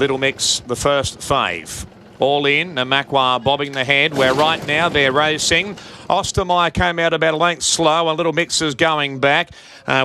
Little Mix, the first fave. All in, Namakwa bobbing the head, where right now they're racing. Ostermeyer came out about a length slow, and Little Mix is going back.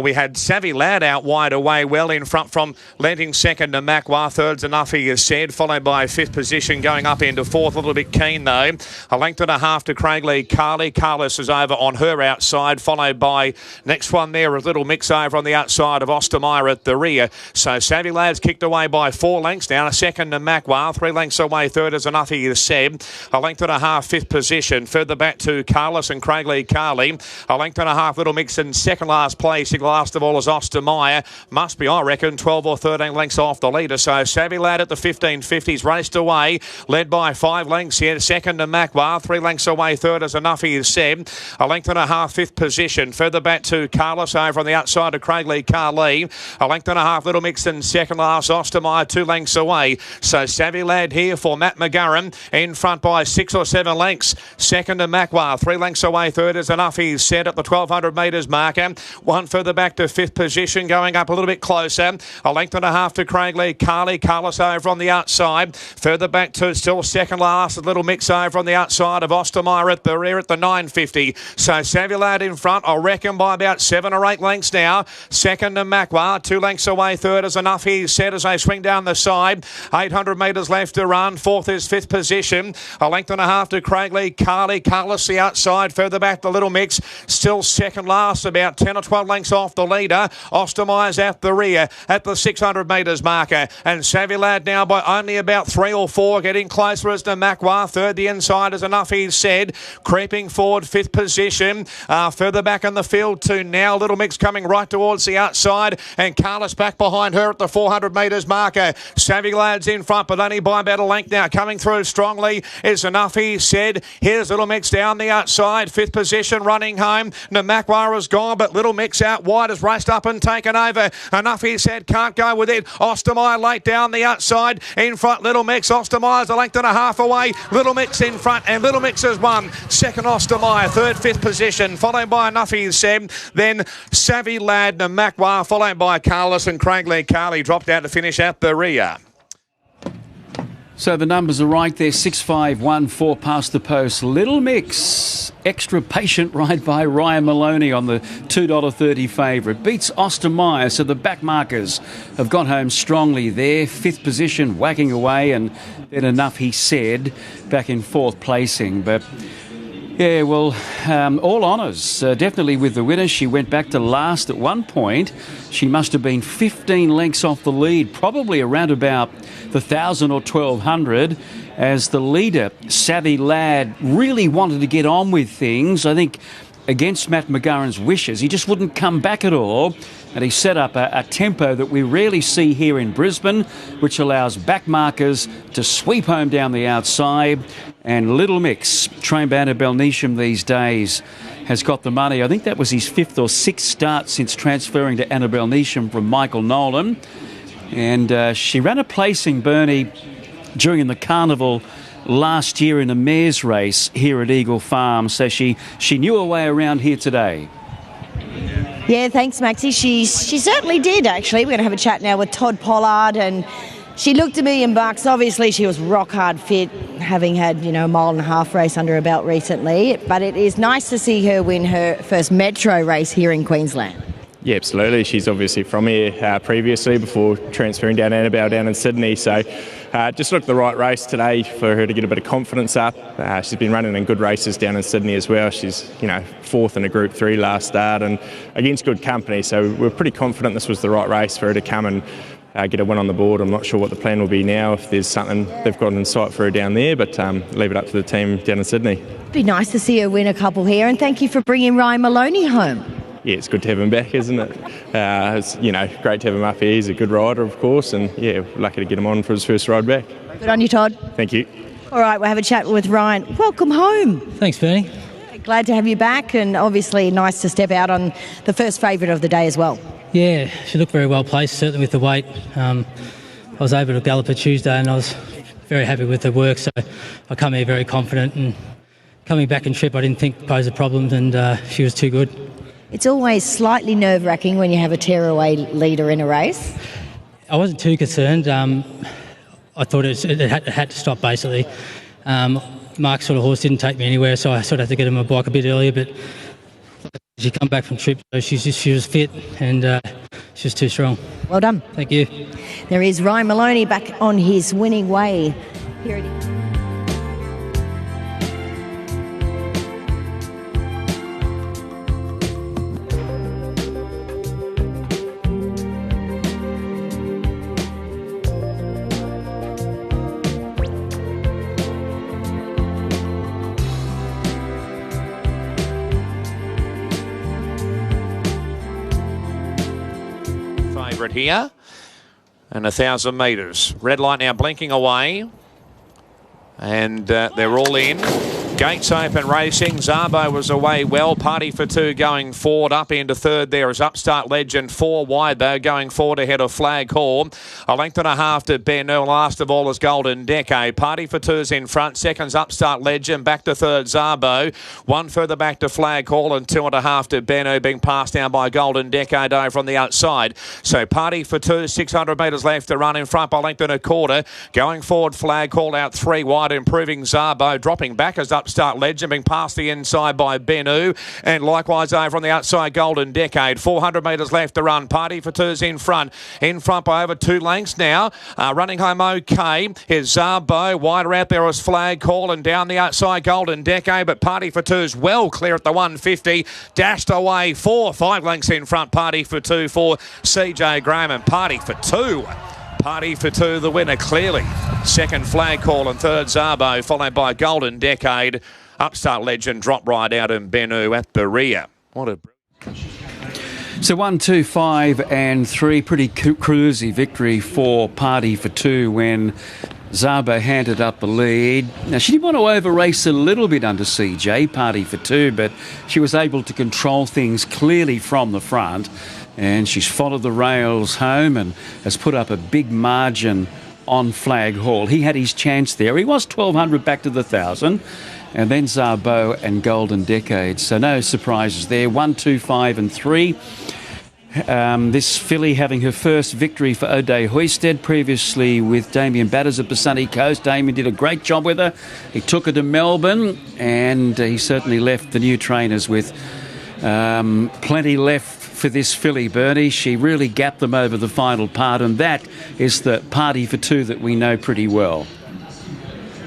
We had Savvy Lad out wide away, well in front from Lenting second to Namakwa. Third's enough, he has said, followed by fifth position going up into fourth. A little bit keen though. A length and a half to Craiglee Carly. Carlos is over on her outside, followed by next one there, a Little Mix over on the outside of Ostermeyer at the rear. So Savvy Lad's kicked away by 4 lengths down. A second to Namakwa, 3 lengths away. Third is enough, he has said. A length and a half, fifth position. Further back to Carlos and Craiglee Carly. A length and a half, Little Mix in second last place. Last of all is Ostermeyer. Must be, I reckon, 12 or 13 lengths off the leader. So Savvy Lad at the 1550s raced away, led by 5 lengths here. Second to Namakwa, 3 lengths away. Third is enough, he has said. A length and a half, fifth position. Further back to Carlos over on the outside of Craiglee Carly. A length and a half, Little Mix in second last. Ostermeyer 2 lengths away. So Savvy Lad here for Matt McGurran in front by 6 or 7 lengths. Second to Namakwa, 3 lengths away. Third is enough, he's said, at the 1200 metres marker. One further back to fifth position, going up a little bit closer. A length and a half to Craiglee Carly. Carlos over on the outside. Further back to still second last, a Little Mix over on the outside of Ostermeyer at the rear at the 950. So Savvy Lad in front, I reckon, by about 7 or 8 lengths now. Second to Namakwa, 2 lengths away. Third is enough, he said, as they swing down the side. 800 metres left to run. Fourth is fifth position. A length and a half to Craiglee Carly. Carlos the outside. Further back to Little Mix, still second last, about 10 or 12 lengths off the leader. Ostermeyer's at the rear at the 600 metres marker, and Savvy Lad now by only about 3 or 4, getting closer as Namakwa. Third, the inside is enough, he said, creeping forward, fifth position. Further back in the field to now Little Mix coming right towards the outside, and Carlos back behind her at the 400 metres marker. Savvy Lad's in front, but only by about a length now. Coming through strongly is enough, he said. Here's Little Mix down the outside, fifth position, running home. Namakwa is gone, but Little Mix out wide has raced up and taken over. Enough, he said, can't go with it. Ostermeyer late down the outside. In front, Little Mix. Ostermeyer's a length and a half away. Little Mix in front, and Little Mix has won. Second, Ostermeyer. Third, fifth position, followed by Enough, he said. Then Savvy Lad, Namakwa, followed by Carlos and Craiglee Carly dropped out to finish at the rear. So the numbers are right there, 6-5-1-4 past the post. Little Mix, extra patient ride by Ryan Maloney on the $2.30 favourite. Beats Ostermeyer, so the back markers have got home strongly there. Fifth position, whacking away, and then Enough, he said, back in fourth placing. But yeah, well, all honours, definitely with the winner. She went back to last at one point. She must have been 15 lengths off the lead, probably around about the 1,000 or 1,200, as the leader, Savvy Lad, really wanted to get on with things. I think against Matt McGurran's wishes, he just wouldn't come back at all, and he set up a tempo that we rarely see here in Brisbane, which allows back markers to sweep home down the outside. And Little Mix, trained by Annabelle Neesham these days, has got the money. I think that was his 5th or 6th start since transferring to Annabelle Neesham from Michael Nolan. And she ran a placing, Bernie, during the carnival last year in a mare's race here at Eagle Farm. So she knew her way around here today. Yeah, thanks, Maxie. She certainly did, actually. We're going to have a chat now with Todd Pollard, and she looked $1,000,000. Obviously, she was rock hard fit, having had, a mile and a half race under her belt recently. But it is nice to see her win her first metro race here in Queensland. Yeah, absolutely. She's obviously from here previously before transferring down Annabelle down in Sydney. So just looked the right race today for her to get a bit of confidence up. She's been running in good races down in Sydney as well. She's, fourth in a Group 3 last start and against good company. So we're pretty confident this was the right race for her to come and get a win on the board. I'm not sure what the plan will be now, if there's something they've got in sight for her down there, but leave it up to the team down in Sydney. It'd be nice to see her win a couple here, and thank you for bringing Ryan Maloney home. Yeah, it's good to have him back, isn't it? It's, great to have him up here. He's a good rider, of course, and yeah, lucky to get him on for his first ride back. Good on you, Todd. Thank you. All right, we'll have a chat with Ryan. Welcome home. Thanks, Bernie. Glad to have you back, and obviously nice to step out on the first favourite of the day as well. Yeah, she looked very well placed, certainly with the weight. I was able to gallop her Tuesday, and I was very happy with her work, so I come here very confident, and coming back in trip I didn't think posed a problem, and she was too good. It's always slightly nerve-wracking when you have a tearaway leader in a race. I wasn't too concerned. I thought it had to stop basically. Mark's sort of horse didn't take me anywhere, so I sort of had to get him a bike a bit earlier, but she come back from trip, so she was fit and she was too strong. Well done. Thank you. There is Ryan Maloney back on his winning way. Here it is. Favourite here, and 1,000 metres. Red light now blinking away, and they're all in. Gates open racing. Zabo was away well. Party for Two going forward. Up into third there is Upstart Legend. 4 wide though, going forward ahead of Flag Hall. A length and a half to Benno. Last of all is Golden Decade. Party for Two's in front. Second's Upstart Legend. Back to third Zabo. One further back to Flag Hall and 2.5 to Benno, being passed down by Golden Decade over on the outside. So Party for Two, 600 metres left to run in front by length and a quarter. Going forward, Flag Hall out 3 wide, improving Zabo. Dropping back as Upstart Legend, being passed the inside by Bennu, and likewise over on the outside Golden Decade. 400 metres left to run. Party for Two's in front by over 2 lengths now. Running home okay is Zabo. Wider out there is Flag Call, and down the outside Golden Decade, but Party for Two's well clear at the 150. Dashed away 5 lengths in front. Party for Two for CJ Graham, and Party for Two. Party for Two, the winner, clearly. Second Flag Call and third Zabo, followed by Golden Decade. Upstart Legend drop right out, and Bennu at the rear. What a... So 1, 2, 5 and 3, pretty cruisy victory for Party for Two when Zabo handed up the lead. Now, she did want to over-race a little bit under CJ, Party for Two, but she was able to control things clearly from the front. And she's followed the rails home and has put up a big margin on Flag Hall. He had his chance there. He was 1,200 back to the 1,000. And then Zabo and Golden Decade. So no surprises there. 1, 2, 5 and 3. This filly having her first victory for O'Day Hoisted, previously with Damien Batters at the Sunny Coast. Damien did a great job with her. He took her to Melbourne, and he certainly left the new trainers with plenty left for this filly, Bernie. She really gapped them over the final part, and that is the Party for Two that we know pretty well.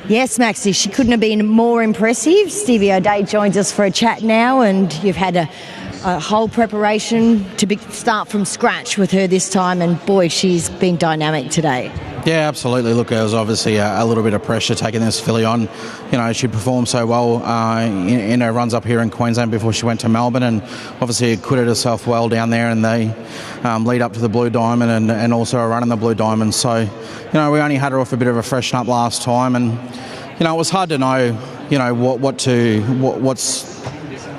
Yes, Maxie, she couldn't have been more impressive. Stevie O'Day joins us for a chat now, and you've had a whole preparation to start from scratch with her this time, and boy, she's been dynamic today. Yeah, absolutely. Look, there was obviously a little bit of pressure taking this filly on. You know, she performed so well in her runs up here in Queensland before she went to Melbourne, and obviously acquitted herself well down there in the lead up to the Blue Diamond and also a run in the Blue Diamond. So, you know, we only had her off a bit of a freshen up last time, and, you know, it was hard to know, you know, what's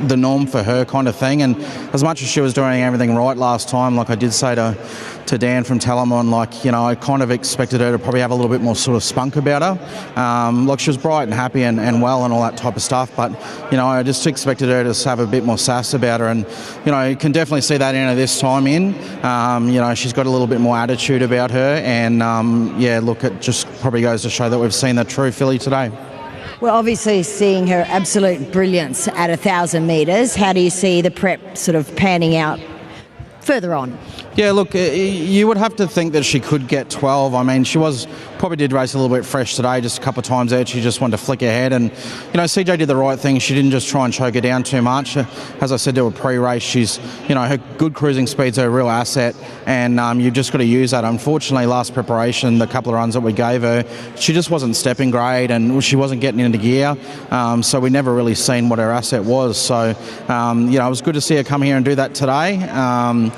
the norm for her kind of thing. And as much as she was doing everything right last time, like I did say to Dan from Talamon, like, you know, I kind of expected her to probably have a little bit more sort of spunk about her. Like, she was bright and happy and well and all that type of stuff, but, you know, I just expected her to have a bit more sass about her, and, you know, you can definitely see that in her this time in. You know, she's got a little bit more attitude about her, and yeah, look, it just probably goes to show that we've seen the true filly today. We're obviously seeing her absolute brilliance at 1,000 metres. How do you see the prep sort of panning out further on? Yeah, look, you would have to think that she could get 12. I mean, she probably did race a little bit fresh today, just a couple of times there. She just wanted to flick ahead, and, you know, CJ did the right thing. She didn't just try and choke her down too much. As I said to her pre-race, she's, you know, her good cruising speed's her real asset, and you've just got to use that. Unfortunately, last preparation, the couple of runs that we gave her, she just wasn't stepping great, and she wasn't getting into gear, so we never really seen what her asset was. So, you know, it was good to see her come here and do that today.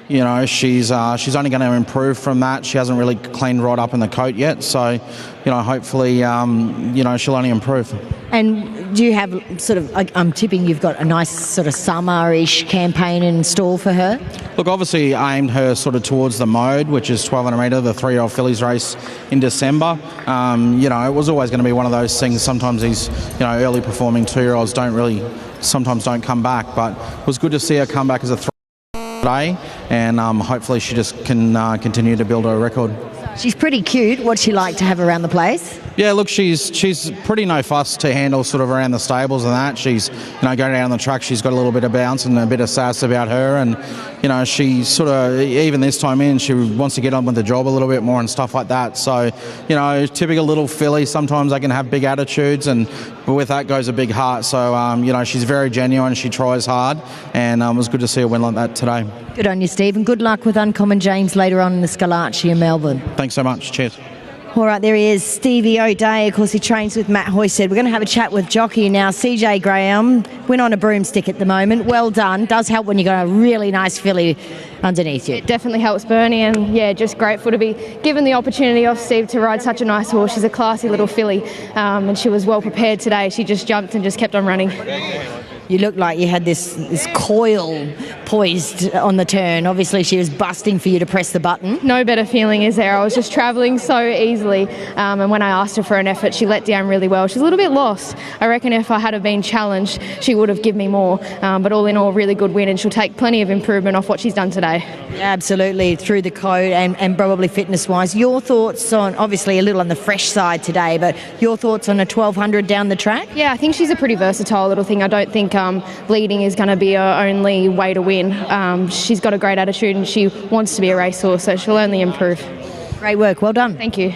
You know, she's only going to improve from that. She hasn't really cleaned right up in the coat yet, so, you know, hopefully, you know, she'll only improve. And do you have sort of, I'm tipping you've got a nice sort of summer-ish campaign in store for her? Look, obviously aimed her sort of towards the mode, which is 1,200 metre, the 3-year-old fillies race in December. You know, it was always going to be one of those things. Sometimes these, you know, early performing 2-year-olds sometimes don't come back, but it was good to see her come back as a today, and hopefully she just can continue to build her record. So She's pretty cute. What's she like to have around the place? Yeah, look, she's pretty no fuss to handle sort of around the stables and that. She's, going down the track, she's got a little bit of bounce and a bit of sass about her. And, she sort of, even this time in, she wants to get on with the job a little bit more and stuff like that. So, typical little filly. Sometimes they can have big attitudes, but with that goes a big heart. So, she's very genuine. She tries hard. And it was good to see her win like that today. Good on you, Steve. And good luck with Uncommon James later on in the Scalacci in Melbourne. Thanks so much. Cheers. All right, there he is, Stevie O'Dea. Of course, he trains with Matt Hoysted. We're going to have a chat with jockey now, CJ Graham. Win on a broomstick at the moment. Well done. Does help when you've got a really nice filly underneath you. Definitely helps Bernie, and just grateful to be given the opportunity off Steve to ride such a nice horse. She's a classy little filly, and she was well prepared today. She just jumped and just kept on running. You looked like you had this coil poised on the turn. Obviously, she was busting for you to press the button. No better feeling is there. I was just travelling so easily, and when I asked her for an effort, she let down really well. She's a little bit lost. I reckon if I had been challenged, she would have given me more. But all in all, really good win, and she'll take plenty of improvement off what she's done today. Absolutely, through the code and probably fitness-wise. Your thoughts on, obviously a little on the fresh side today, but your thoughts on a 1200 down the track? Yeah, I think she's a pretty versatile little thing. I don't think leading is going to be her only way to win. She's got a great attitude and she wants to be a racehorse, so she'll only improve. Great work, well done. Thank you.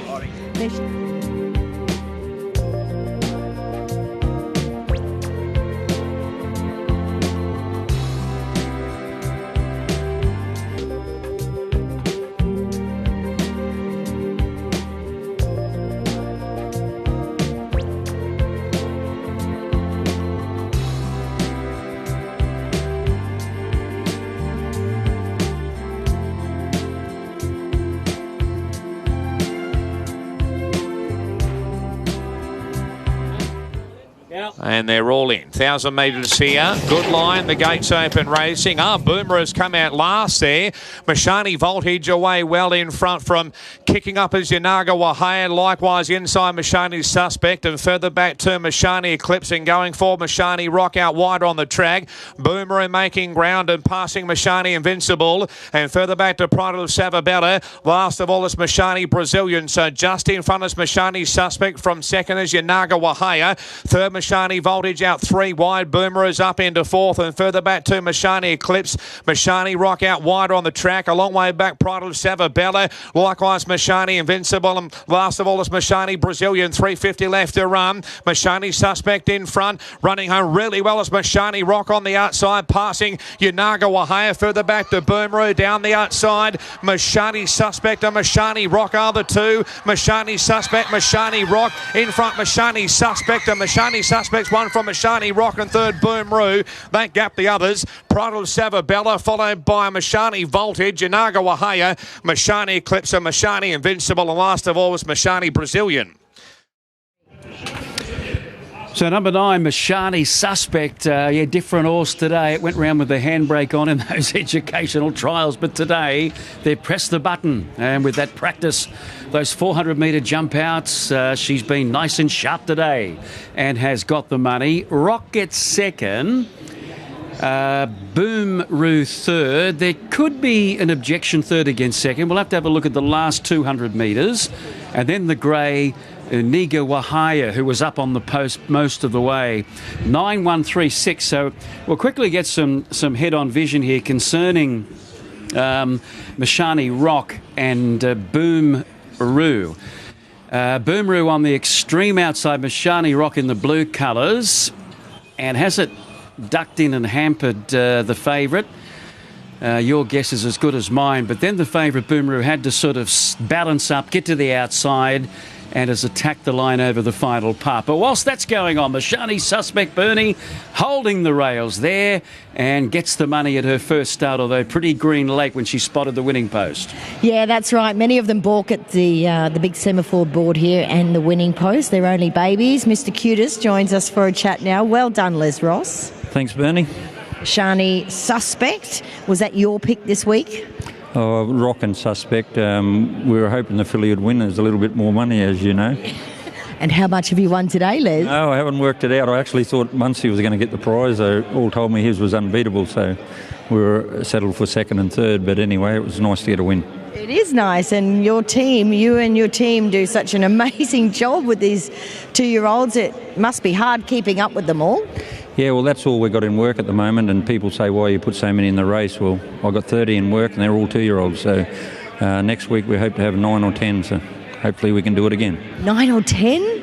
And they're all in. 1,000 metres here. Good line. The gates open racing. Boomer has come out last there. Mashani Voltage away well in front from kicking up as Yanaga Wahaya. Likewise inside Mashani's Suspect. And further back to Mashani Eclipse and going for Mashani Rock out wider on the track. Boomer making ground and passing Mashani Invincible. And further back to Pride of Savabella. Last of all is Mashani Brazilian. So just in front is Mashani Suspect. From second is Yanaga Wahaya. Third Mashani Voltage out 3 wide. Boomer is up into fourth and further back to Mashani Eclipse. Mashani Rock out wider on the track. A long way back, Pride of Savabella. Likewise, Mashani Invincible. And last of all is Mashani Brazilian. 350 left to run. Mashani Suspect in front. Running home really well as Mashani Rock on the outside. Passing Yanaga Wahaya. Further back to Boomer down the outside. Mashani Suspect and Mashani Rock are the two. Mashani Suspect, Mashani Rock. In front, Mashani Suspect and Mashani Suspect's one from Mashani Rock and third Boomeroo. That gap the others. Pride of Savabella followed by Mashani Voltage, Yanaga Wahaya, Mashani Eclipse and Mashani Invincible, and last of all was Mashani Brazilian. So number 9, Mashani Suspect, different horse today. It went round with the handbrake on in those educational trials, but today they pressed the button, and with that practice, those 400-metre jump outs, she's been nice and sharp today and has got the money. Rock gets second. Boomeroo third. There could be an objection third against second. We'll have to have a look at the last 200 metres. And then the grey Niga Wahaya, who was up on the post most of the way. 9-1-3-6. So we'll quickly get some head-on vision here concerning Mashani Rock and Boomeroo. Boomeroo on the extreme outside, Mashani Rock in the blue colours. And has it ducked in and hampered the favourite? Your guess is as good as mine. But then the favourite, Boomeroo, had to sort of balance up, get to the outside, and has attacked the line over the final part. But whilst that's going on, Mashani Suspect, Bernie, holding the rails there and gets the money at her first start, although pretty green late when she spotted the winning post. Yeah, that's right. Many of them balk at the big semaphore board here and the winning post. They're only babies. Mr. Cutest joins us for a chat now. Well done, Les Ross. Thanks, Bernie. Mashani Suspect, was that your pick this week? Oh, Rock and Suspect. We were hoping the filly would win. There's a little bit more money, as you know. And how much have you won today, Les? No, I haven't worked it out. I actually thought Muncie was going to get the prize. They all told me his was unbeatable, so we were settled for second and third. But anyway, it was nice to get a win. It is nice, and you and your team do such an amazing job with these 2-year-olds. It must be hard keeping up with them all. Yeah, well, that's all we've got in work at the moment, and people say, why you put so many in the race? Well, I've got 30 in work, and they're all 2-year-olds, so next week we hope to have 9 or 10, so hopefully we can do it again. 9 or 10?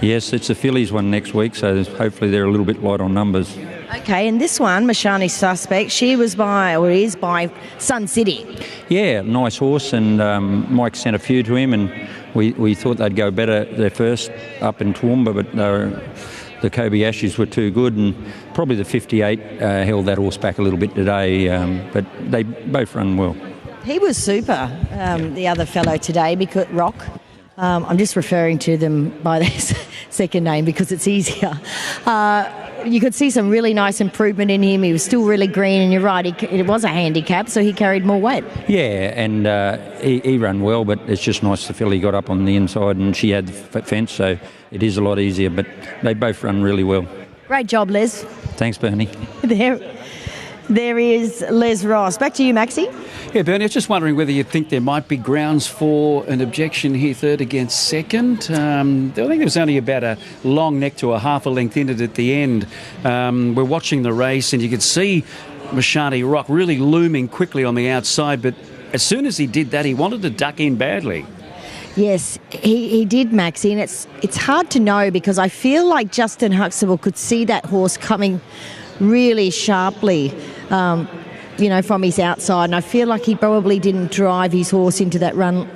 Yes, it's the fillies one next week, so hopefully they're a little bit light on numbers. Okay, and this one, Mashani Suspect, she was is by Sun City. Yeah, nice horse, and Mike sent a few to him, and we thought they'd go better their first up in Toowoomba, but the Kobayashis were too good, and probably the 58 held that horse back a little bit today, but they both run well. He was super, the other fellow today, because Rock. I'm just referring to them by their second name because it's easier. You could see some really nice improvement in him. He was still really green, and you're right, it was a handicap, so he carried more weight. Yeah, and he ran well, but it's just nice the filly got up on the inside and she had the fence, so it is a lot easier, but they both run really well. Great job, Les. Thanks, Bernie. There is Les Ross. Back to you, Maxie. Yeah, Bernie, I was just wondering whether you think there might be grounds for an objection here, third against second. I think there was only about a long neck to a half a length in it at the end. We're watching the race, and you could see Mashani Rock really looming quickly on the outside, but as soon as he did that, he wanted to duck in badly. Yes, he did, Maxie, and it's hard to know because I feel like Justin Huxtable could see that horse coming really sharply, from his outside, and I feel like he probably didn't drive his horse into that run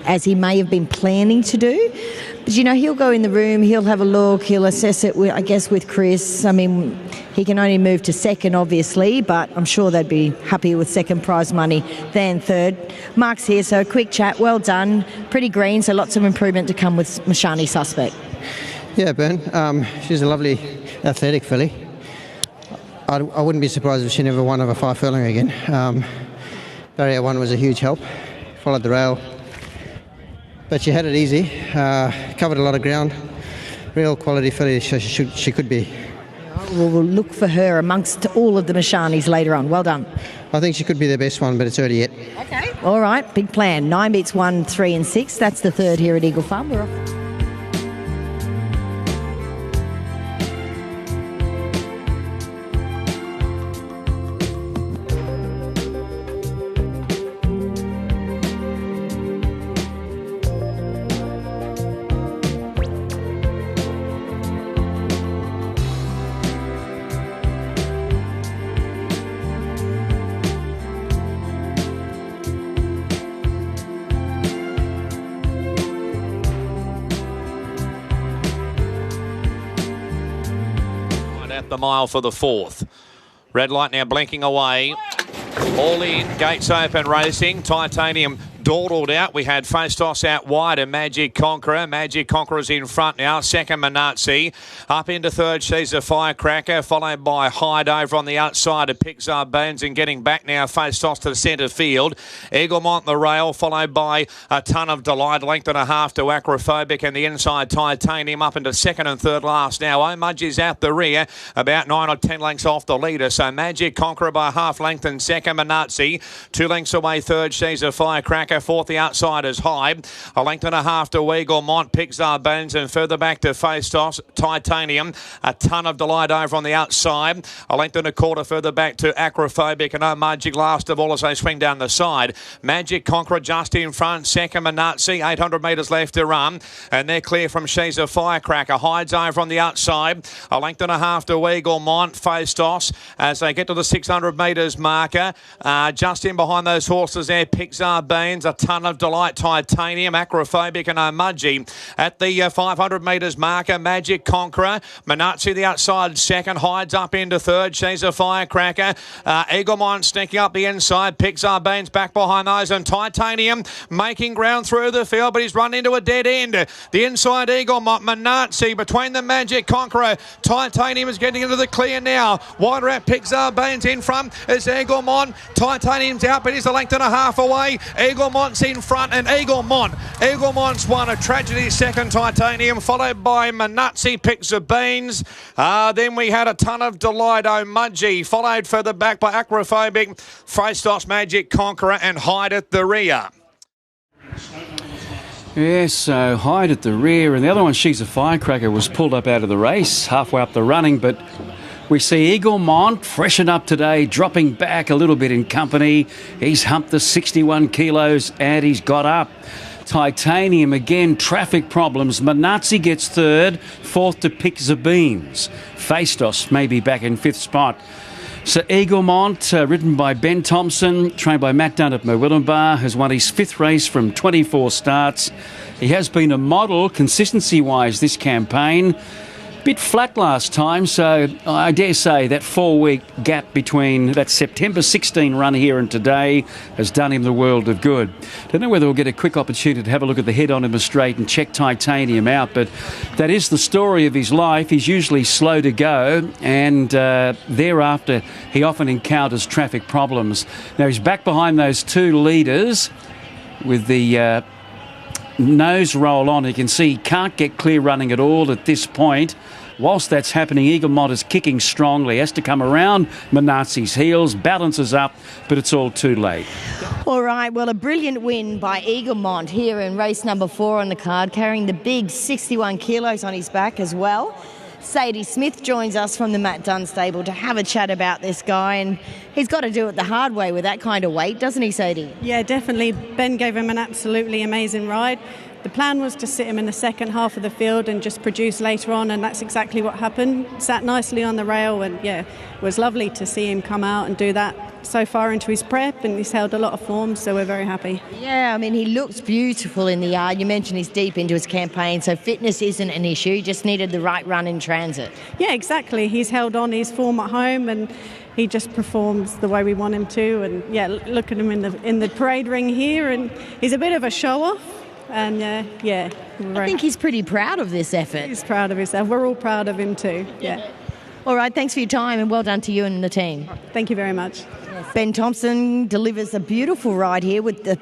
as he may have been planning to do. But, he'll go in the room, he'll have a look, he'll assess it, with Chris. I mean, he can only move to second, obviously, but I'm sure they'd be happier with second prize money than third. Mark's here, so a quick chat. Well done. Pretty green, so lots of improvement to come with Mashani Suspect. Yeah, Ben. She's a lovely athletic filly. I wouldn't be surprised if she never won over 5 furlong again. Barrier 1 was a huge help. Followed the rail. But she had it easy. Covered a lot of ground. Real quality filly she could be. We'll look for her amongst all of the Mashanis later on. Well done. I think she could be the best one, but it's early yet. Okay. All right. Big plan. 9 beats 1, 3 and 6. That's the third here at Eagle Farm. We're off. The mile for the fourth. Red light now blinking away. All in, gates open, racing. Titanium dawdled out. We had Face Toss out wide and Magic Conqueror. Magic Conqueror's in front now. Second, Manazzi. Up into third, she's a Firecracker, followed by Hyde over on the outside of Pixar Bones, and getting back now, Face Toss to the centre field. Eaglemont the rail, followed by A Ton of Delight, length and a half to Acrophobic, and the inside Titanium up into second and third last now. Omudge is out the rear, about 9 or 10 lengths off the leader. So Magic Conqueror by half length and second, Manazzi. 2 lengths away third, she's a Firecracker. Fourth, the outside is Hyde. A length and a half to Eaglemont, Pixar Bones, and further back to Face Toss, Titanium. A Ton of Delight over on the outside. A length and a quarter further back to Acrophobic, and Omudge last of all as they swing down the side. Magic Conqueror just in front, second Manazzi, 800 metres left to run, and they're clear from She's a Firecracker. Hyde's over on the outside. A length and a half to Eaglemont, Face Toss as they get to the 600 metres marker. Just in behind those horses there, Pixar Beans, A Ton of Delight, Titanium, Acrophobic, and Omudge. At the 500 metres marker, Magic Conqueror. Manazzi the outside second. Hyde's up into third. She's a Firecracker. Eaglemont sneaking up the inside. Pixar Beans back behind those. And Titanium making ground through the field, but he's run into a dead end. The inside Eaglemont, Manazzi between the Magic Conqueror. Titanium is getting into the clear now. Wider out Pixar Beans in front is Eaglemont. Titanium's out, but he's a length and a half away. Eaglemont's in front, and Eaglemont's won. A tragedy second, Titanium, followed by Manazzi, Pixar Beans. Then we had A Ton of Delight, Omudge, followed further back by Acrophobic, Face Toss, Magic Conqueror, and Hyde at the rear. Yeah, so Hyde at the rear, and the other one, She's a Firecracker, was pulled up out of the race, halfway up the running, but we see Eaglemont freshen up today, dropping back a little bit in company. He's humped the 61 kilos and he's got up. Titanium again, traffic problems. Manazzi gets third, fourth to Pick Zabeams. Faistos maybe back in fifth spot. So Eaglemont, ridden by Ben Thompson, trained by Matt Dunn at Murwillumbah, has won his fifth race from 24 starts. He has been a model consistency-wise this campaign. Bit flat last time, so I dare say that 4-week gap between that September 16 run here and today has done him the world of good. Don't know whether we'll get a quick opportunity to have a look at the head on him straight and check Titanium out, but that is the story of his life. He's usually slow to go, and thereafter he often encounters traffic problems. Now he's back behind those two leaders with the nose roll on. You can see he can't get clear running at all at this point. Whilst that's happening, Eaglemont is kicking strongly. Has to come around Manazzi's heels, balances up, but it's all too late. All right, well, a brilliant win by Eaglemont here in race number 4 on the card, carrying the big 61 kilos on his back as well. Sadie Smith joins us from the Matt Dunn stable to have a chat about this guy, and he's got to do it the hard way with that kind of weight, doesn't he, Sadie? Yeah, definitely. Ben gave him an absolutely amazing ride. The plan was to sit him in the second half of the field and just produce later on, and that's exactly what happened. Sat nicely on the rail, and yeah, it was lovely to see him come out and do that so far into his prep, and he's held a lot of form, so we're very happy. Yeah, I mean, he looks beautiful in the yard. You mentioned he's deep into his campaign, so fitness isn't an issue. He just needed the right run in transit. Yeah, exactly. He's held on his form at home, and he just performs the way we want him to. And yeah, look at him in the parade ring here, and he's a bit of a show-off. And yeah, I think he's pretty proud of this effort. He's proud of himself. We're all proud of him too. Yeah. All right, thanks for your time, and well done to you and the team. Thank you very much. Ben Thompson delivers a beautiful ride here with the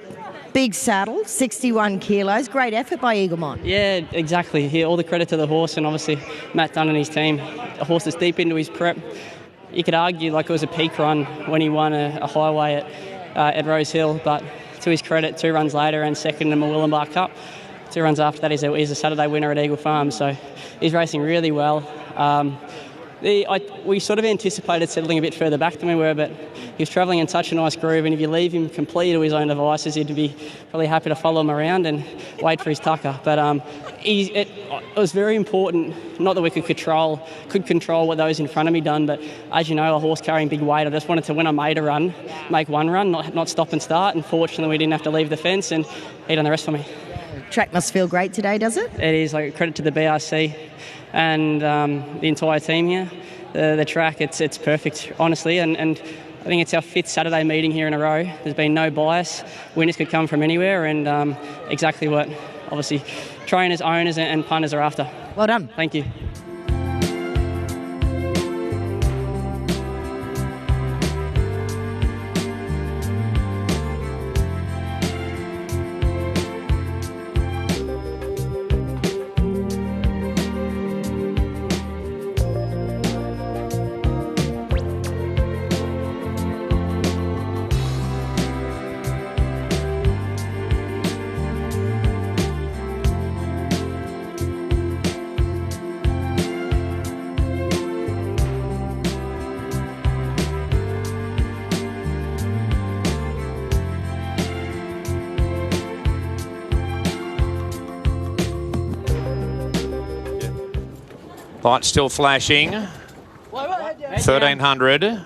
big saddle, 61 kilos. Great effort by Eaglemont. Yeah, exactly. Here, all the credit to the horse, and obviously Matt Dunn and his team. The horse is deep into his prep. You could argue like it was a peak run when he won a highway at Rose Hill, but to his credit, 2 runs later and second in the Murwillumbah Cup. 2 runs after that, he's a Saturday winner at Eagle Farm, so he's racing really well. We sort of anticipated settling a bit further back than we were, but he was travelling in such a nice groove, and if you leave him completely to his own devices, he'd be probably happy to follow him around and wait for his tucker. But it was very important, not that we could control what those in front of me done, but as you know, a horse carrying big weight, I just wanted to, when I made a run, make one run, not stop and start, and fortunately we didn't have to leave the fence, and he done the rest for me. Track must feel great today, does it? It is. Like, credit to the BRC and the entire team here. The track, it's perfect, honestly, and I think it's our 5th Saturday meeting here in a row. There's been no bias. Winners could come from anywhere, and exactly what, obviously, trainers, owners and punters are after. Well done. Thank you. Lights still flashing. 1300.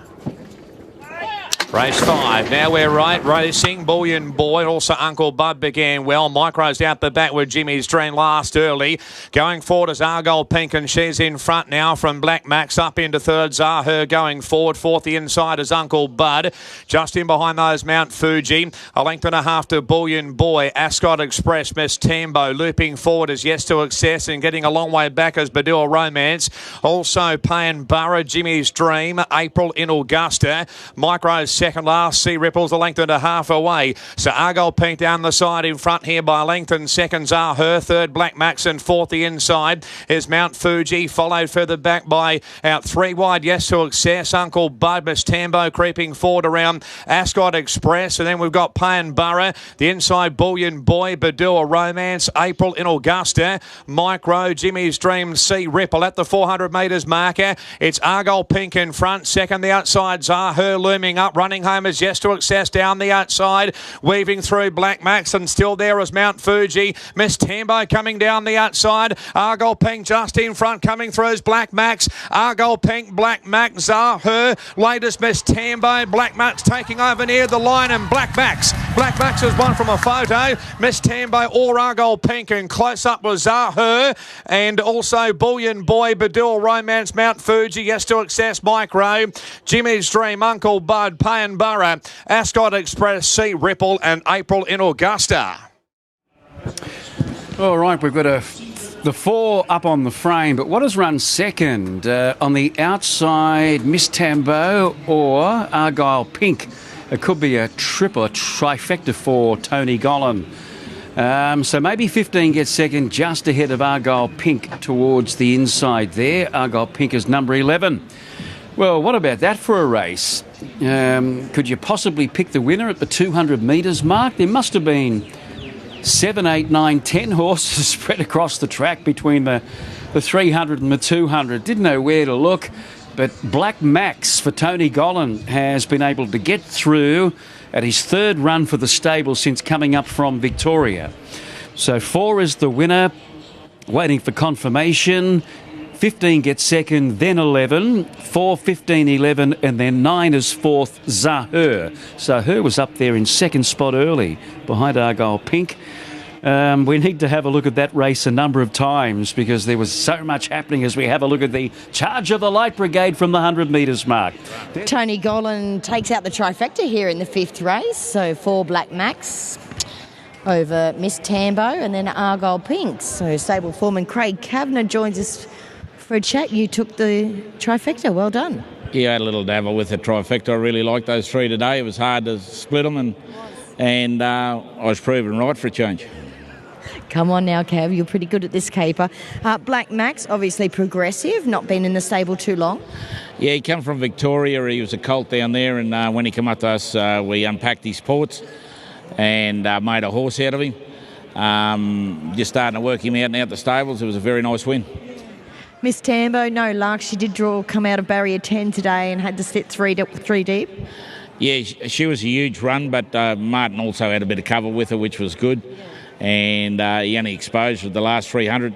Race 5. Now we're right racing. Bullion Boy, also Uncle Bud began well. Micro's out the back with Jimmy's Dream last early. Going forward is Argyle Pink, and she's in front now from Black Max up into third. Zaher going forward. Fourth, the inside is Uncle Bud. Just in behind those, Mount Fuji. A length and a half to Bullion Boy. Ascot Express, Miss Tambo. Looping forward is Yes to Excess, and getting a long way back as Badil Romance. Also Pan Borough, Jimmy's Dream. April in Augusta. Micro's second last. Sea Ripples a length and a half away. So Argyle Pink down the side in front here by length, and seconds are her. Third, Black Max, and fourth, the inside is Mount Fuji, followed further back by out 3 wide. Yes to Excess, Uncle Bud, Miss Tambo creeping forward around Ascot Express, and then we've got Payan Borough, the inside Bullion Boy, Badua Romance, April in Augusta, Micro, Jimmy's Dream, Sea Ripple at the 400 metres marker. It's Argyle Pink in front. Second, the outsides are her looming up. Running home is Yes to Excess down the outside, weaving through Black Max, and still there is Mount Fuji. Miss Tambo coming down the outside. Argyle Pink just in front, coming through is Black Max. Argyle Pink, Black Max are her latest. Miss Tambo, Black Max taking over near the line, and Black Max has won from a photo. Miss Tambo or Argyle Pink, and close up was Zaher, and also Bullion Boy, Badua Romance, Mount Fuji, Yes to Excess, Micro, Jimmy's Dream, Uncle Bud, Payan Borough, Ascot Express, Sea Ripple, and April in Augusta. All right, we've got the 4 up on the frame, but what has run second? On the outside, Miss Tambo or Argyle Pink? It could be a trifecta for Tony Gollan. So maybe 15 gets second, just ahead of Argyle Pink towards the inside there. Argyle Pink is number 11. Well, what about that for a race? Could you possibly pick the winner at the 200 metres mark? There must have been 7, 8, 9, 10 horses spread across the track between the 300 and the 200. Didn't know where to look, but Black Max for Tony Gollan has been able to get through at his third run for the stable since coming up from Victoria. So 4 is the winner, waiting for confirmation. 15 gets second, then 11, 4, 15, 11, and then 9 is fourth, Zaher. Zaher was up there in second spot early, behind Argyle Pink. We need to have a look at that race a number of times because there was so much happening as we have a look at the Charge of the Light Brigade from the 100 metres mark. Tony Gollan takes out the trifecta here in the 5th race. So 4 Black Max over Miss Tambo, and then Argyle Pink. So stable foreman Craig Kavanagh joins us for a chat. You took the trifecta. Well done. Yeah, I had a little dabble with the trifecta. I really liked those 3 today. It was hard to split them, and I was proven right for a change. Come on now, Cav. You're pretty good at this caper. Black Max, obviously progressive, not been in the stable too long. Yeah, he came from Victoria. He was a colt down there, and when he came up to us, we unpacked his ports and made a horse out of him. Just starting to work him out and out the stables. It was a very nice win. Miss Tambo, no luck. She did come out of barrier 10 today and had to sit 3 deep. Yeah, she was a huge run, but Martin also had a bit of cover with her, which was good. And he only exposed with the last 300.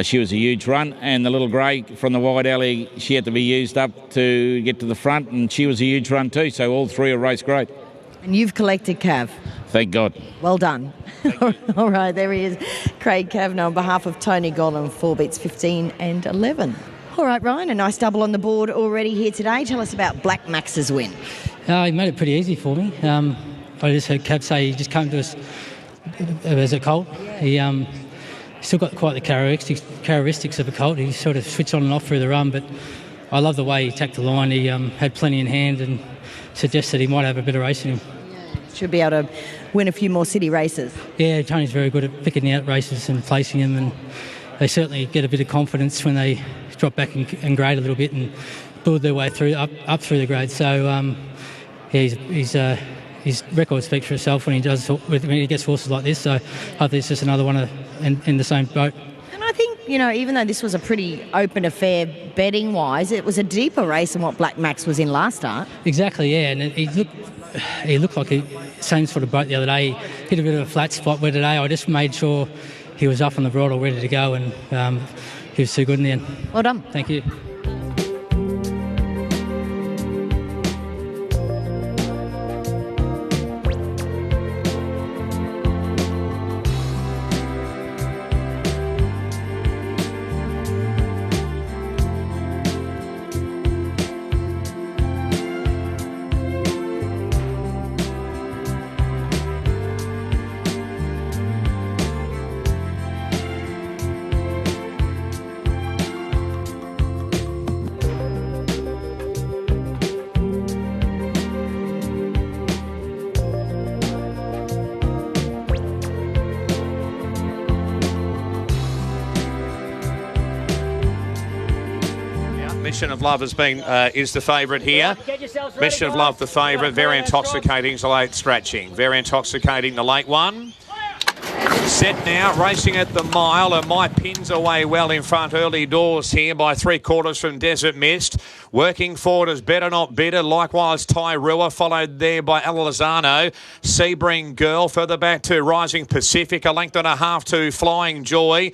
She was a huge run, and the little grey from the wide alley, she had to be used up to get to the front, and she was a huge run too. So all 3 are raced great. And you've collected, Cav. Thank God. Well done. All right, there he is, Craig Kavanagh on behalf of Tony Gollan, 4 beats 15 and 11. All right, Ryan, a nice double on the board already here today. Tell us about Black Max's win. He made it pretty easy for me. I just heard Cav say he just came to us as a colt. He still got quite the characteristics of a colt. He sort of switched on and off through the run, but I love the way he attacked the line. He had plenty in hand and suggested he might have a bit of race in him. Should be able to win a few more city races. Yeah, Tony's very good at picking out races and placing them, and they certainly get a bit of confidence when they drop back and grade a little bit and build their way through up through the grade. So his record speaks for itself when he gets horses like this. So I think it's just another one in the same boat. And I think, even though this was a pretty open affair betting-wise, it was a deeper race than what Black Max was in last start. Exactly, yeah. And he looked like the same sort of boat the other day. He hit a bit of a flat spot where today I just made sure he was up on the bridle ready to go, and he was too good in the end. Well done. Thank you. Mission of Love has been is the favourite here. Mission of Love, the favourite. Very intoxicating, the late scratching. Very intoxicating, the late one. Set now, racing at the mile, and My Pin's away well in front early doors here by 3/4 from Desert Mist. Working forward is Better Not Bitter, likewise Tyrua, followed there by Alizano. Sebring Girl, further back to Rising Pacific, a length and a half to Flying Joy.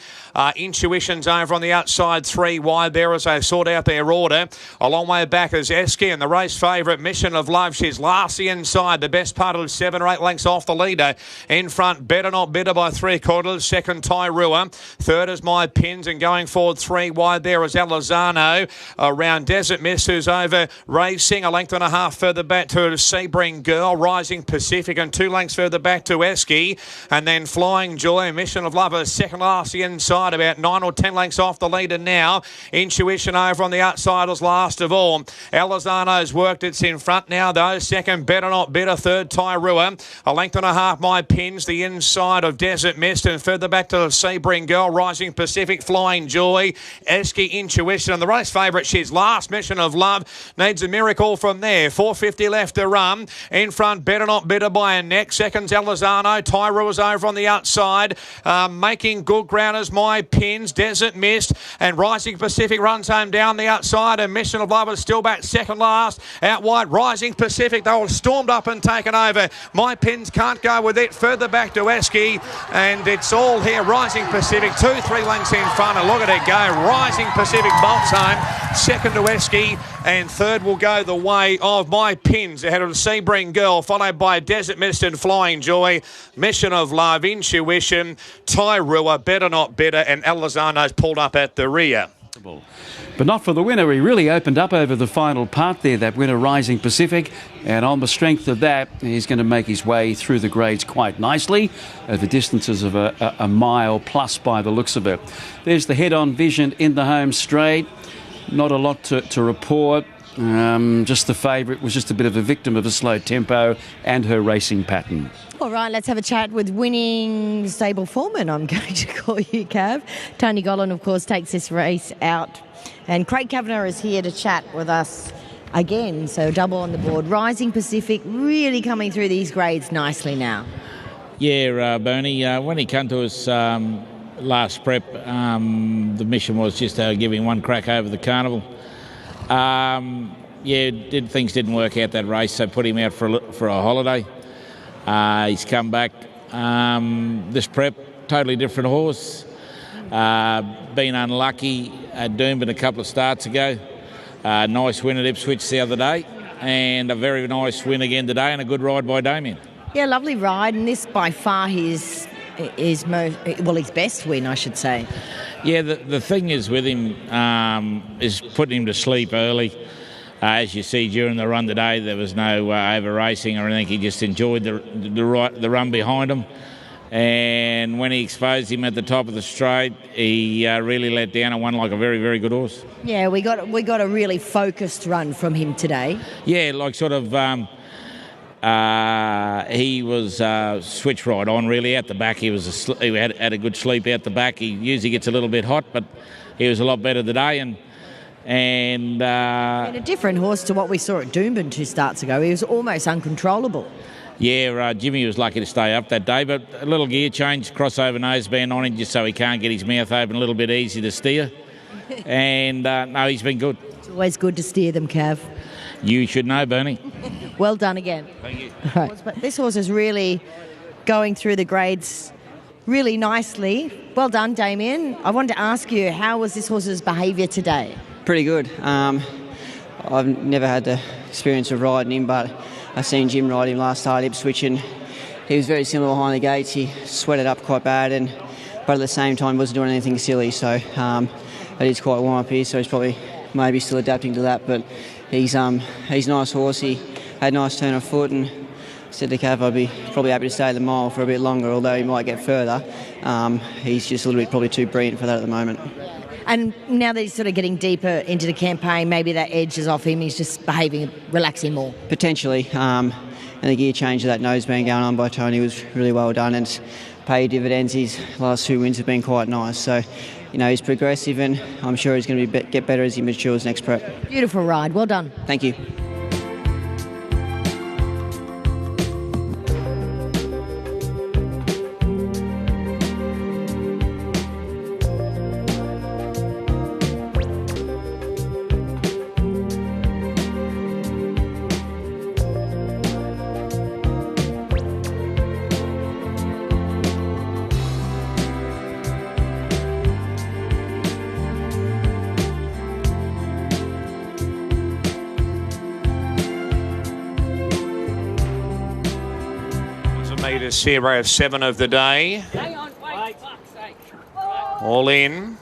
Intuition's over on the outside, 3 wide there as they sort out their order. A long way back is Esky, and the race favourite Mission of Love. She's last the inside, the best part of 7 or 8 lengths off the leader. In front, Better Not Bitter by 3/4. Second, Tyrua. Third is My Pins, and going forward 3 wide there is Alizano. Around Desert Mist, who's over racing. A length and a half further back to Sebring Girl. Rising Pacific, and 2 lengths further back to Esky. And then Flying Joy. Mission of Love is second last the inside, about 9 or 10 lengths off the leader now. Intuition over on the outside is last of all. Alizano's worked. It's in front now though. Second, Better Not Bitter. Third, Tyrua. A length and a half, My Pins, the inside of Desert Mist, and further back to Sebring Girl. Rising Pacific, Flying Joy, Esky, Intuition, and the race favourite. She's last. Mission of Love needs a miracle from there. 4:50 left to run. In front, Better Not Bitter by a neck. Second's Alizano. Tyrua's over on the outside. Making good ground as My Pins, Desert Mist, and Rising Pacific runs home down the outside, and Mission of Love is still back second last. Out wide, Rising Pacific. They all stormed up and taken over. My Pins can't go with it. Further back to Esky, and it's all here. Rising Pacific, 2-3 lengths in front, and look at it go. Rising Pacific bolts home. Second to Esky, and third will go the way of My Pins ahead of Sebring Girl, followed by Desert Mist and Flying Joy. Mission of Love, Intuition, Tyrua, Better Not Bitter, and Alizano's pulled up at the rear. But not for the winner. He really opened up over the final part there, that winner, Rising Pacific. And on the strength of that, he's going to make his way through the grades quite nicely, over distances of a mile plus by the looks of it. There's the head-on vision in the home straight. Not a lot to report. Just the favourite was just a bit of a victim of a slow tempo and her racing pattern. All right, let's have a chat with winning stable foreman, I'm going to call you, Cav. Tony Gollan, of course, takes this race out. And Craig Kavanagh is here to chat with us again, so double on the board. Rising Pacific really coming through these grades nicely now. Yeah, Bernie, when he came to us last prep, the mission was just to give him one crack over the carnival. Things didn't work out that race, so put him out for a holiday. He's come back this prep, totally different horse. Been unlucky at Doomben a couple of starts ago. Nice win at Ipswich the other day, and a very nice win again today, and a good ride by Damien. Yeah, lovely ride, and this by far his best win, I should say. Yeah, the thing is with him is putting him to sleep early. As you see during the run today, there was no over racing or anything. He just enjoyed the run behind him. And when he exposed him at the top of the straight, he really let down and won like a very, very good horse. Yeah, we got a really focused run from him today. Yeah, like sort of he was switch right on really at the back. He had a good sleep out the back. He usually gets a little bit hot, but he was a lot better today. And a different horse to what we saw at Doomben 2 starts ago. He was almost uncontrollable. Yeah, Jimmy was lucky to stay up that day, but a little gear change, crossover noseband on him just so he can't get his mouth open, a little bit easy to steer. And no, he's been good. It's always good to steer them, Cav. You should know, Bernie. Well done again. Thank you. Right. But this horse is really going through the grades really nicely. Well done, Damien. I wanted to ask you, how was this horse's behaviour today? Pretty good. I've never had the experience of riding him, but I seen Jim ride him last start at Ipswich, and he was very similar behind the gates. He sweated up quite bad, but at the same time wasn't doing anything silly. So it is quite warm up here, so he's probably maybe still adapting to that. But he's a nice horse. He had a nice turn of foot, and said to Cav I'd be probably happy to stay at the mile for a bit longer, although he might get further. He's just a little bit probably too brilliant for that at the moment. And now that he's sort of getting deeper into the campaign, maybe that edge is off him, he's just behaving, relaxing more. Potentially. and the gear change of that noseband going on by Tony was really well done, and it's paid dividends. His last 2 wins have been quite nice. So, he's progressive, and I'm sure he's going to get better as he matures next prep. Beautiful ride. Well done. Thank you. Metres here, race 7 of the day. All in.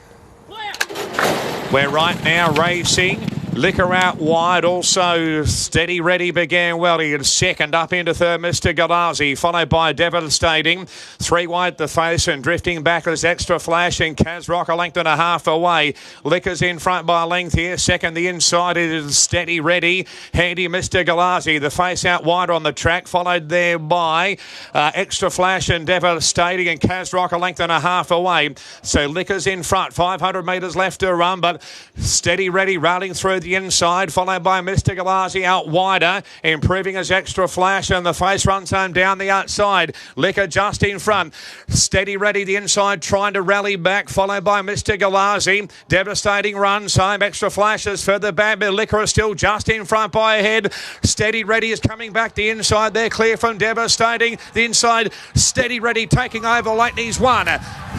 We're right now racing. Liquor out wide, also Steady Ready began well. He is second, up into third, Mr. Galazzi, followed by Devastating. 3 wide the face, and drifting back is Extra Flash and Kaz Rock a length and a half away. Liquor's in front by a length here. Second, the inside is Steady Ready. Handy Mr. Galazzi, the face out wide on the track, followed there by Extra Flash and Devastating, and Kaz Rock a length and a half away. So Liquor's in front, 500 metres left to run, but Steady Ready rolling through the inside, followed by Mr. Galazzi out wider, improving as Extra Flash, and the face runs home down the outside. Liquor just in front. Steady Ready the inside, trying to rally back, followed by Mr. Galazzi. Devastating runs home. Extra Flash is further back, but Liquor is still just in front by a head. Steady Ready is coming back the inside. They're clear from Devastating. The inside, Steady Ready taking over late. He's won.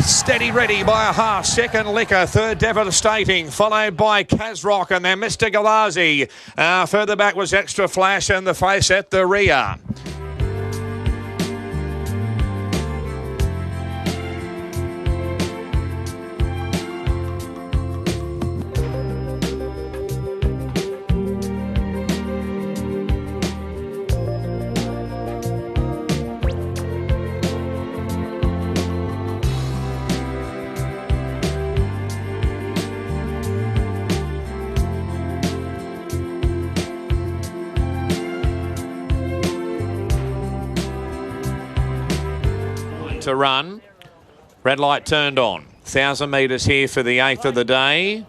Steady Ready by a half. Second, Liquor. Third, Devastating, followed by Kaz Rock, and then Mr. Galazzi. Further back was Extra Flash and the face at the rear. To run. Red light turned on. 1,000 metres here for the 8th of the day.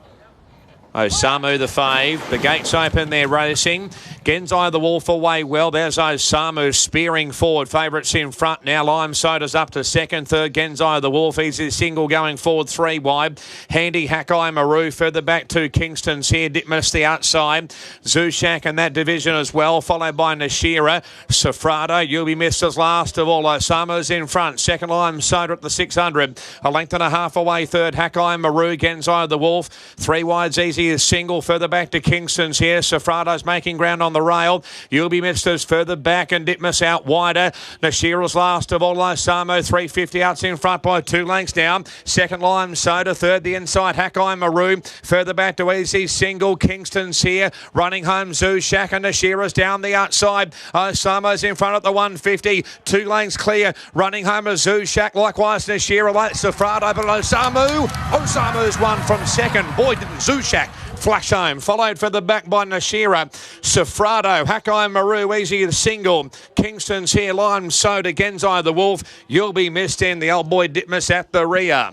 Osamu the fave. The gates open, they're racing. Genzai the Wolf away well. There's Osamu spearing forward. Favourites in front now. Lime Soda's up to second. Third, Genzai the Wolf. He's his single going forward 3 wide. Handy Hakai Maru further back to Kingston's here. Ditmas the outside. Zushak in that division as well, followed by Nashira. Sofrado, You'll Be Missed as last of all. Osamu's in front. Second, Lime Soda at the 600. A length and a half away. Third, Hakai Maru. Genzai the Wolf. 3 wides easy is single. Further back to Kingston's here. Sofrado's making ground on the rail. You'll Be Missed as further back, and Ditmas out wider. Nashira's last of all. Osamo 350 outs in front by 2 lengths down. Second, Lime Soda. Third, the inside Hakai Maru. Further back to easy single. Kingston's here. Running home Zushak, and Nashira's down the outside. Osamo's in front at the 150. 2 lanes clear. Running home is Zushak. Likewise Nashira. Late Sofrado, but Osamu's won from second. Boy, didn't Zushak flash home. Followed for the back by Nashira. Sofrado, Hakai Maru, easy the single. Kingston's here, Lime Soda, Genzai the Wolf. You'll Be Missed in the old boy Ditmas at the rear.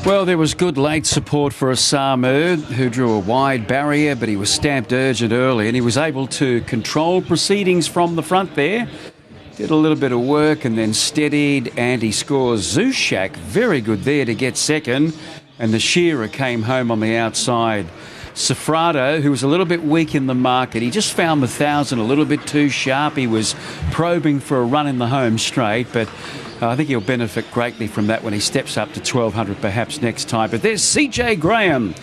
Well, there was good late support for Osamu, who drew a wide barrier, but he was stamped urgent early, and he was able to control proceedings from the front there. Did a little bit of work and then steadied, and he scores Zushak. Very good there to get second. And the Shearer came home on the outside. Sofrado, who was a little bit weak in the market, he just found the 1,000 a little bit too sharp. He was probing for a run in the home straight, but I think he'll benefit greatly from that when he steps up to 1,200 perhaps next time. But there's CJ Graham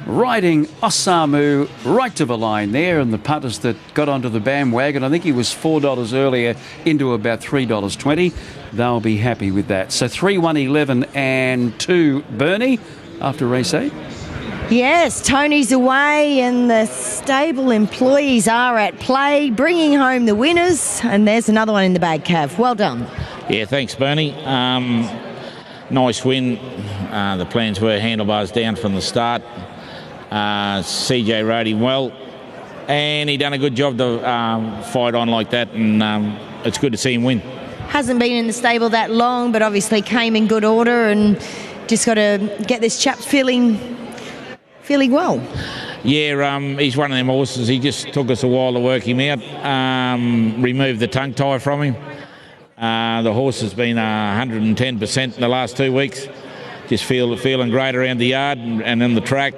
riding Osamu right to the line there, and the punters that got onto the bandwagon, I think he was $4 earlier into about $3.20. They'll be happy with that. So 3, 1, 11 and 2, Bernie, after race 8. Yes, Tony's away and the stable employees are at play, bringing home the winners. And there's another one in the bag, Cav. Well done. Yeah, thanks, Bernie. Nice win. The plans were handlebars down from the start. CJ rode him well. and he done a good job to fight on like that, and it's good to see him win. Hasn't been in the stable that long, but obviously came in good order, and just got to get this chap feeling well. Yeah, he's one of them horses. He just took us a while to work him out, remove the tongue tie from him. The horse has been 110% in the last 2 weeks. Just feeling great around the yard and in the track,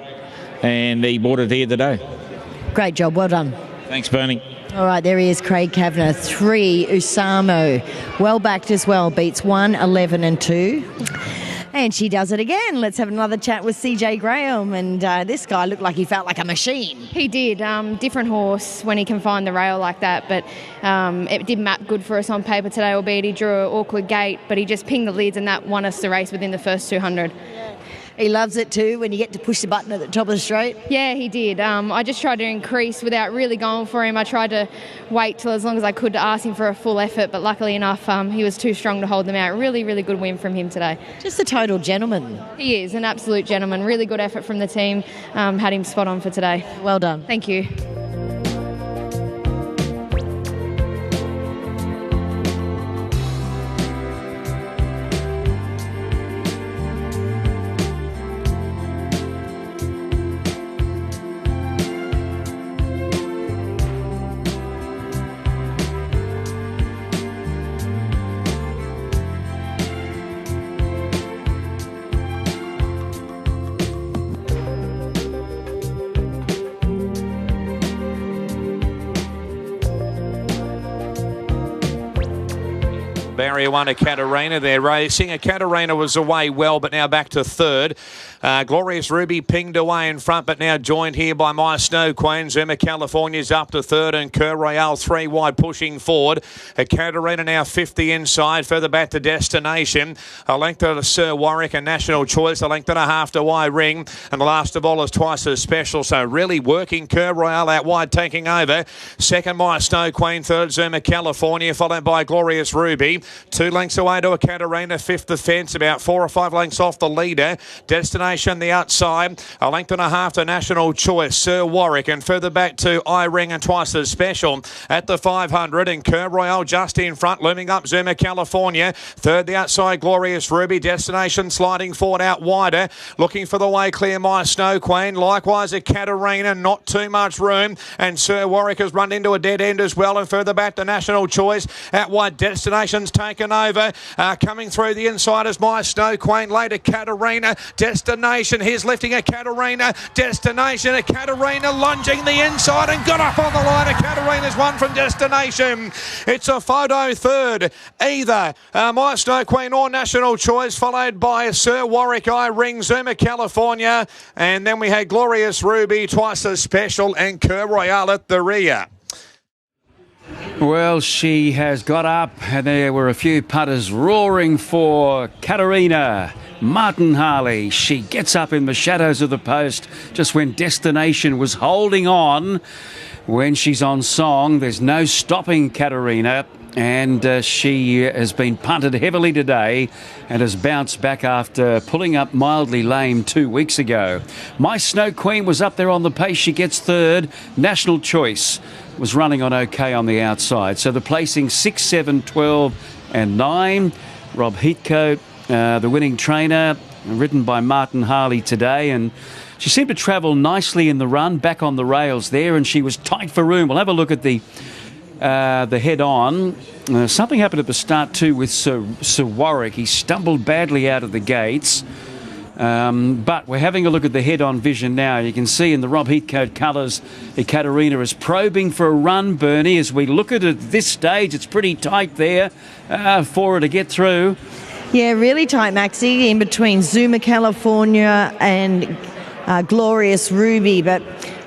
and he brought it here today. Great job, well done. Thanks, Bernie. All right, there he is, Craig Kavanagh. 3, Usamo. Well backed as well, beats 1, 11 and 2. And she does it again. Let's have another chat with CJ Graham. And this guy looked like he felt like a machine. He did. Different horse when he can find the rail like that. But it did map good for us on paper today, albeit he drew an awkward gate. But he just pinged the leads, and that won us the race within the first 200. He loves it too when you get to push the button at the top of the straight. Yeah, he did. I just tried to increase without really going for him. I tried to wait till as long as I could to ask him for a full effort, but luckily enough, he was too strong to hold them out. Really, really good win from him today. Just a total gentleman. He is, an absolute gentleman. Really good effort from the team. Had him spot on for today. Well done. Thank you. Barrier 1, Ekaterina. They're racing. Ekaterina was away well, but now back to third. Glorious Ruby pinged away in front, but now joined here by My Snow Queen. Zuma California's up to third, and Cur Royale 3 wide pushing forward. Ekaterina now 50 inside, further back to Destination. A length to Sir Warwick and National Choice, a length and a half to Y Ring, and the last of all is Twice as Special. So really working. Cur Royale out wide, taking over. Second, My Snow Queen. Third, Zuma California, followed by Glorious Ruby. 2 lengths away to Ekaterina, fifth the fence, about 4 or 5 lengths off the leader. Destination the outside, a length and a half to National Choice, Sir Warwick, and further back to I Ring and Twice as Special at the 500, and Cur Royale just in front, looming up Zuma California. Third the outside, Glorious Ruby. Destination sliding forward out wider, looking for the way clear, My Snow Queen. Likewise Ekaterina, not too much room, and Sir Warwick has run into a dead end as well, and further back to National Choice. Out wide, Destination's taken over. Coming through the inside is My Snow Queen. Later, Ekaterina. Destination. Here's lifting Ekaterina. Destination. Ekaterina lunging the inside and got up on the line. Ekaterina's won from Destination. It's a photo third. Either My Snow Queen or National Choice, followed by Sir Warwick, I Ring, Zuma California. And then we had Glorious Ruby, Twice as Special, and Cur Royale at the rear. Well, she has got up, and there were a few putters roaring for Ekaterina. Martin Harley, she gets up in the shadows of the post just when Destination was holding on. When she's on song, there's no stopping Ekaterina, and she has been punted heavily today and has bounced back after pulling up mildly lame 2 weeks ago. My Snow Queen was up there on the pace. She gets third. National Choice was running on okay on the outside. So the placing 6, 7, 12 and 9. Rob Heathcote, the winning trainer, ridden by Martin Harley today, and she seemed to travel nicely in the run, back on the rails there, and she was tight for room. We'll have a look at the head-on. Something happened at the start too with Sir Warwick. He stumbled badly out of the gates. But we're having a look at the head-on vision now. You can see in the Rob Heathcote colours, Ekaterina is probing for a run, Bernie. As we look at it at this stage, it's pretty tight there for her to get through. Yeah, really tight, Maxie, in between Zuma California and Glorious Ruby. But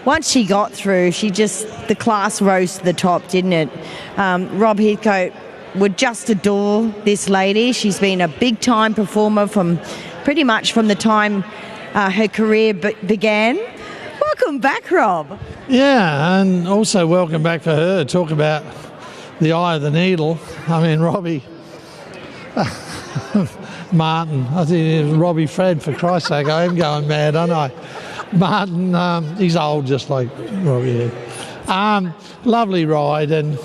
once she got through, the class rose to the top, didn't it? Rob Heathcote would just adore this lady. She's been a big-time performer pretty much from the time her career began. Welcome back, Rob. Yeah, and also welcome back for her. Talk about the eye of the needle. I mean, Robbie, Martin, I think it was Robbie Fred, for Christ's sake. I am going mad, aren't I? Martin, he's old just like Robbie. Lovely ride and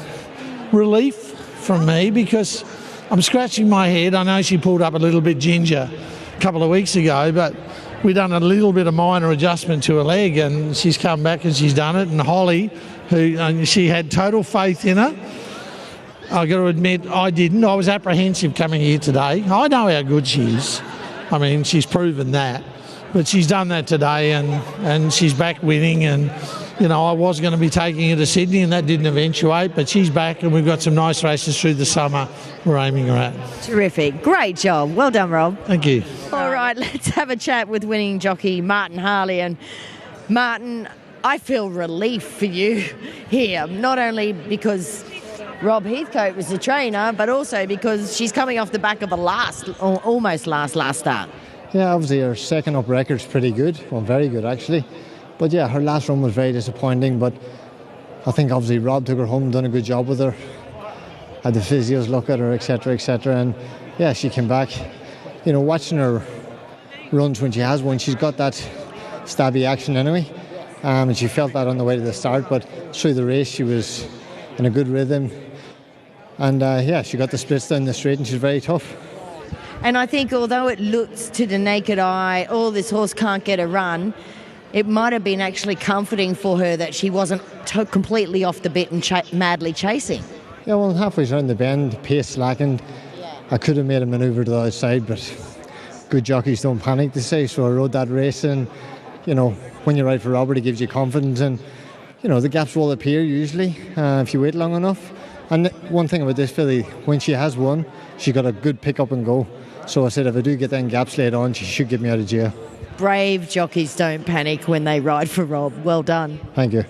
relief from me because I'm scratching my head. I know she pulled up a little bit ginger a couple of weeks ago, but we done a little bit of minor adjustment to her leg and she's come back and she's done it. And Holly, who she had total faith in her. I got to admit, I didn't. I was apprehensive coming here today. I know how good she is. I mean, she's proven that. But she's done that today and she's back winning. And, you know, I was going to be taking her to Sydney and that didn't eventuate. But she's back and we've got some nice races through the summer we're aiming her at. Terrific. Great job. Well done, Rob. Thank you. All right, let's have a chat with winning jockey Martin Harley. And Martin, I feel relief for you here, not only because Rob Heathcote was the trainer, but also because she's coming off the back of almost last start. Yeah, obviously her second up record's pretty good, well, very good actually. But yeah, her last run was very disappointing, but I think obviously Rob took her home, done a good job with her, had the physios look at her, etc., and yeah, she came back. You know, watching her runs when she has one, she's got that stabby action anyway, and she felt that on the way to the start, but through the race she was in a good rhythm. And yeah, she got the splits down the straight and she's very tough. And I think although it looks to the naked eye, oh, this horse can't get a run, it might have been actually comforting for her that she wasn't completely off the bit and madly chasing. Yeah, well, halfway around the bend, the pace slackened. I could have made a manoeuvre to the outside, but good jockeys don't panic, they say, so I rode that race and, you know, when you ride for Robert, it gives you confidence and, you know, the gaps will appear usually if you wait long enough. And one thing about this filly, when she has won, she got a good pick up and go. So I said, if I do get them gaps later on, she should get me out of jail. Brave jockeys don't panic when they ride for Rob. Well done. Thank you.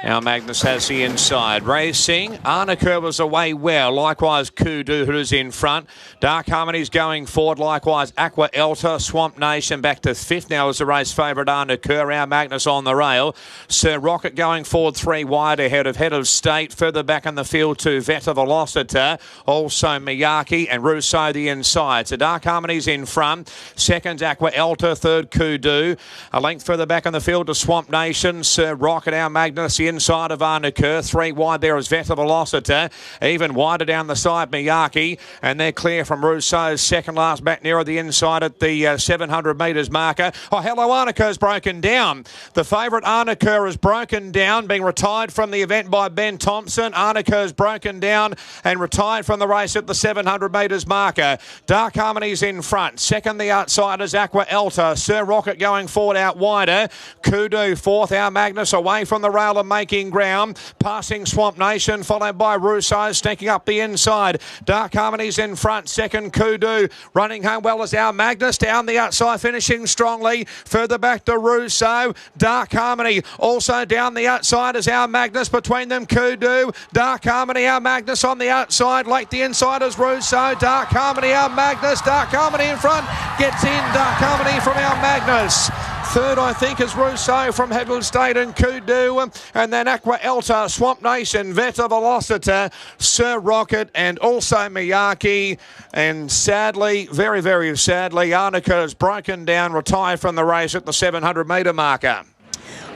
Now Magnus has the inside. Racing. Arnica was away well. Likewise, Kudu, who's in front. Dark Harmony's going forward. Likewise, Aqua Elta. Swamp Nation back to fifth now as the race favourite Arnica. Our Magnus on the rail. Sir Rocket going forward 3 wide ahead of Head of State. Further back in the field to Veta Velocita. Also Miyake and Russo the inside. So Dark Harmony's in front. Second, Aqua Elta. Third, Kudu. A length further back in the field to Swamp Nation. Sir Rocket, our Magnus, the inside of Arnica. 3 wide there is Veta Velocita. Even wider down the side, Miyake. And they're clear from Rousseau's second last back nearer the inside at the 700 metres marker. Oh, hello, Arnica's broken down. The favourite Arnica is broken down, being retired from the event by Ben Thompson. Arnica's broken down and retired from the race at the 700 metres marker. Dark Harmony's in front. Second, the outside is Aqua Elta. Sir Rocket going forward out wider. Kudu fourth. Our Magnus away from the rail and making ground. Passing Swamp Nation, followed by Rousseau, sneaking up the inside. Dark Harmony's in front. Second, Kudu. Running home well as our Magnus. Down the outside, finishing strongly. Further back to Rousseau. Dark Harmony. Also down the outside is our Magnus. Between them, Kudu. Dark Harmony, our Magnus on the outside. Late the inside is Rousseau. Dark Harmony, our Magnus. Dark Harmony in front. Gets in. Dark Harmony from our Magnus. Third, I think, is Rousseau from Head of State and Kudu. And then Aqua Elta, Swamp Nation, Veta Velocita, Sir Rocket, and also Miyake. And sadly, very, very sadly, Arnica has broken down, retired from the race at the 700 metre marker.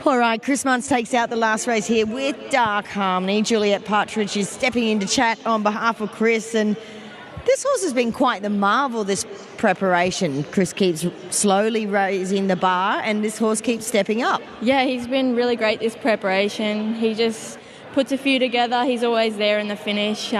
All right, Chris Muntz takes out the last race here with Dark Harmony. Juliet Partridge is stepping into chat on behalf of Chris, and this horse has been quite the marvel, this preparation. Chris keeps slowly raising the bar and this horse keeps stepping up. Yeah, he's been really great this preparation. He just puts a few together. He's always there in the finish.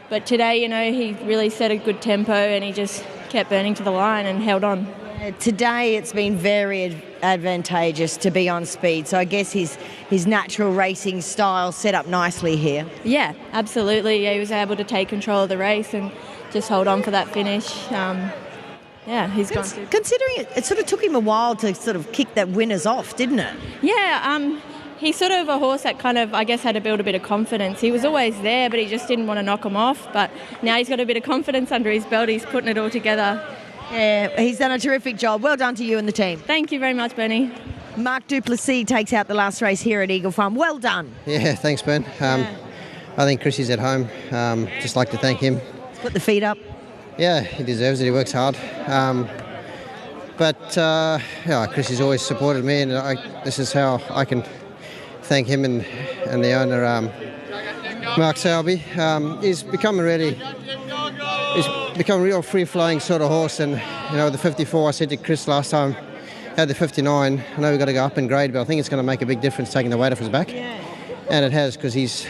But today, you know, he really set a good tempo and he just kept burning to the line and held on. Today it's been very advantageous to be on speed, so I guess his natural racing style set up nicely here. Yeah, absolutely. Yeah, he was able to take control of the race and just hold on for that finish. Yeah, he's gone. Considering it sort of took him a while to sort of kick that winners off, didn't it? Yeah, he's sort of a horse that kind of, I guess, had to build a bit of confidence. He was always there, but he just didn't want to knock him off. But now he's got a bit of confidence under his belt. He's putting it all together. Yeah, he's done a terrific job. Well done to you and the team. Thank you very much, Bernie. Mark Duplessis takes out the last race here at Eagle Farm. Well done. Yeah, thanks, Ben. I think Chrissy's at home. Just like to thank him. Put the feet up. Yeah, he deserves it. He works hard. Chrissy's always supported me, and this is how I can thank him and the owner, Mark Selby. He's become a real free-flowing sort of horse, and the 54, I said to Chris last time, had the 59. I know we've got to go up in grade, but I think it's going to make a big difference taking the weight off his back, and it has, because he's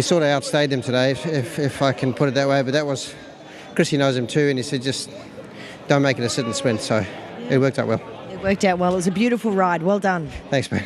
sort of outstayed them today, if I can put it that way. But that was, Chrissy knows him too, and he said just don't make it a sit and sprint. So it worked out well. It worked out well. It was a beautiful ride. Well done. Thanks, man.